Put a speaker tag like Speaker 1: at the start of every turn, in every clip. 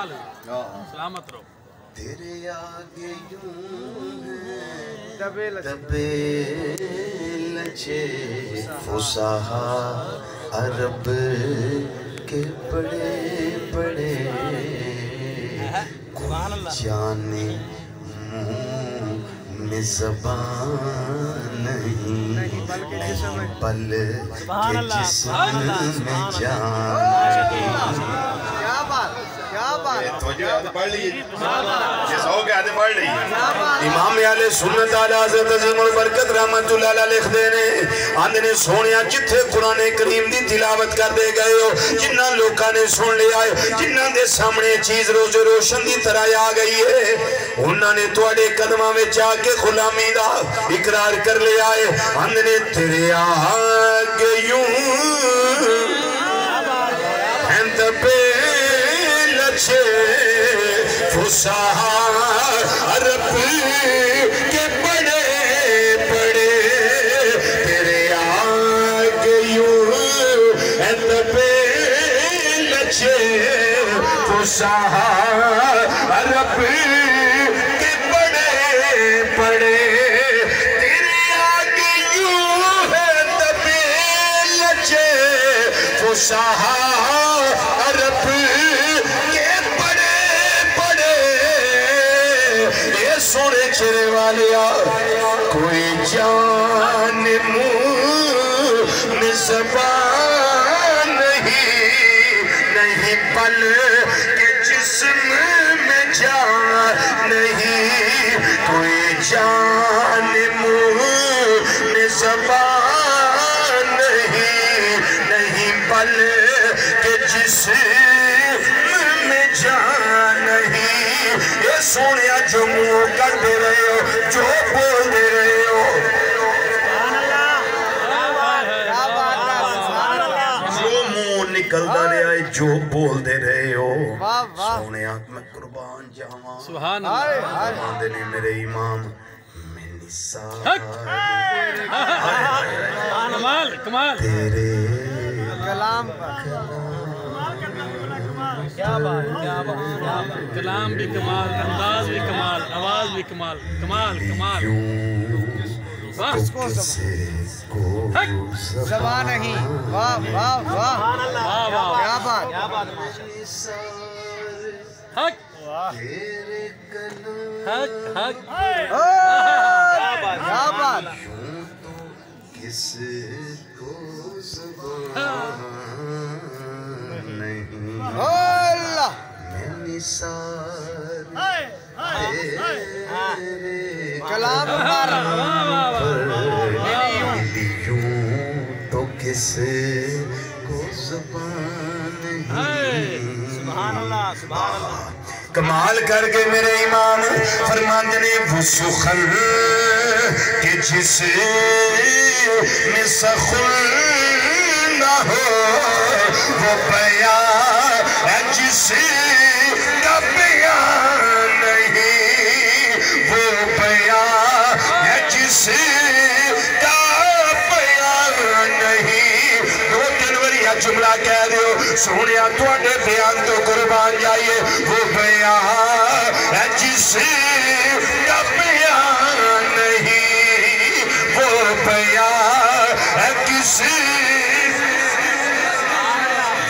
Speaker 1: کمال سلامت رہو
Speaker 2: تیرے آگے یوں ہیں
Speaker 3: دبے
Speaker 2: لچے فصحا عرب کے بڑے بڑے کوئی جانے منہ میں زبان نہیں بل کے جسم میں جان
Speaker 3: کیا بات
Speaker 2: توجہ آدھے پڑھ لیے یہ سو کے آدھے پڑھ لیے امام علیہ سنت علیہ حضرت عظیم البرکت رحمت اللہ علیہ لکھ دینے آندھنے سونیا جتھے قرآن کریم دی تلاوت کر دے گئے ہو جنہ لوکاں نے سن لے آئے جنہ دے سامنے چیز روز روشن دی طرح آ گئی ہے انہوں نے توڑے قدمہ میں جا کے غلامی دا اقرار کر لے آئے آندھنے تیرے آگے یوں ہند پہ فصحا عرب کے بڑے بڑے تیرے آگے یوں ہند پہ لچے فصحا عرب کے بڑے بڑے تیرے آگے یوں ہند پہ لچے فصحا عرب سونے چرے والیا کوئی جان منہ میں زبان نہیں پل کے جسم میں جان نہیں کوئی جان منہ میں زبان نہیں پل کے جسم میں جان نہیں یہ سونیا جو منہ کر دے رہے ہو جو بول دے رہے ہو جو منہ نکل دے آئے جو بول دے رہے ہو سونیا میں قربان جاواں
Speaker 1: سبحان اللہ
Speaker 2: قربان دینے میرے امام میں نثار
Speaker 1: کمال کمال
Speaker 2: تیرے
Speaker 3: کلام کیا بات
Speaker 1: کلام بھی کمال انداز بھی کمال آواز بھی کمال کمال کمال
Speaker 3: زبان نہیں واہ واہ واہ کیا بات
Speaker 1: حق حق حق
Speaker 3: کیا بات
Speaker 2: کس کو زبان نہیں
Speaker 3: اللہ
Speaker 2: میں نثار
Speaker 3: کلام
Speaker 2: یوں تو کس کو زبان نہیں
Speaker 3: سبحان اللہ سبحان اللہ
Speaker 2: کمال کر کے میرے امام فرماند نے وہ سخن کہ جس میں سخن نہ ہو وہ بیان ہے جس کا بیان نہیں وہ بیان ہے جس کا بیان نہیں 2 جنوری جملہ کہہ دیو سونیا تواڈے بیان تو قربان جائیے وہ بیان ہے جس کا بیان نہیں وہ بیان ہے کس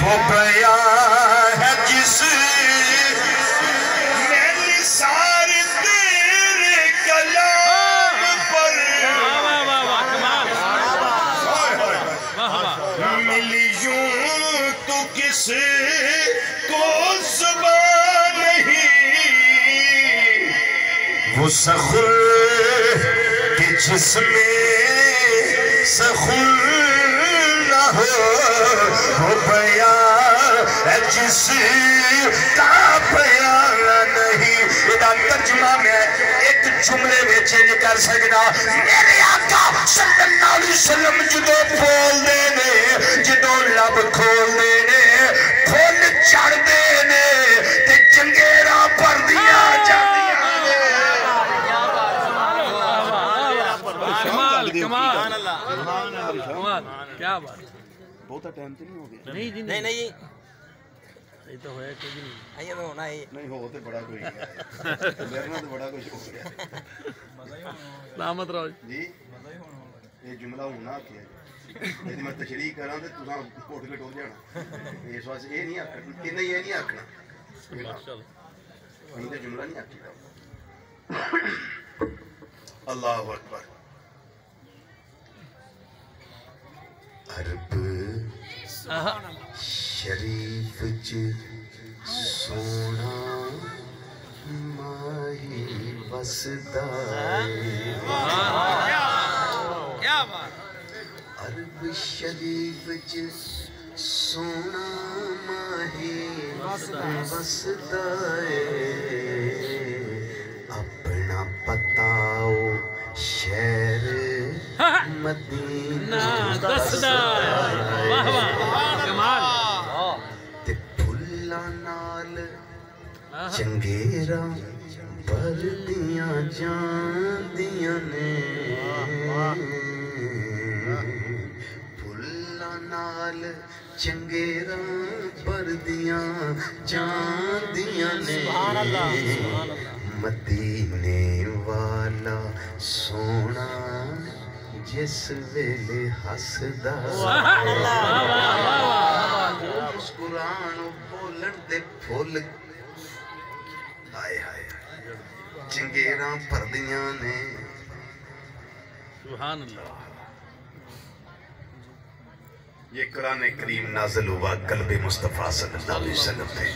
Speaker 2: وہ بیان ہے جس میں نثار تیرے کلام پر ملی یوں تو کس کو زبان نہیں وہ سخن کہ جس میں سخن نہ ہو وہ بیان ہے جس کا بیان نہیں ادا ترجمہ میں ایک جملے میں چینج کر سکنا میرے آقا صلی اللہ علیہ وسلم جدو بول دینے جدو لب کھول دینے پھول چڑھ دینے تے چنگیرہ پر دیا جاندیا
Speaker 1: کمال کمال کمال کیا بات
Speaker 2: بہت ٹائم تو نہیں ہو گیا
Speaker 1: نہیں یہ تو ہویا کچھ نہیں
Speaker 3: آئیے تو ہونا ہی
Speaker 2: نہیں ہو تو بڑا کوئی میرے نال تو بڑا کچھ ہو گیا
Speaker 1: سلامت رہو
Speaker 2: جی یہ جملہ ہونا کیا ہے میں تشریح کراں تے تساں کوٹ کے ٹور جانا اس واسطے یہ نہیں آکھنا کہ نہیں یہ نہیں آکھنا
Speaker 1: ماشاءاللہ
Speaker 2: یہ جملہ نہیں آکھنا اللہ اکبر عرب شریف چ سونا ماہی وسدا
Speaker 3: کیا بات
Speaker 2: عرب شریف چ سونا ماہی وسدا اپنا پتاؤ شہر مدینہ
Speaker 1: دسدا واہ واہ کمال
Speaker 2: تے پھلاں نال چنگیرا بھردیاں جاندیاں نے پھلاں نال چنگیرا بھردیاں جاندیاں نے مدینے والا سونا جس ویلے ہسدا مسکران بولن دے پھول ہائے ہائے چنگیراں پردیاں نے
Speaker 1: سبحان اللہ
Speaker 2: یہ قرآن کریم نازل ہوا قلب مصطفیٰ صلی اللہ علیہ وسلم پہ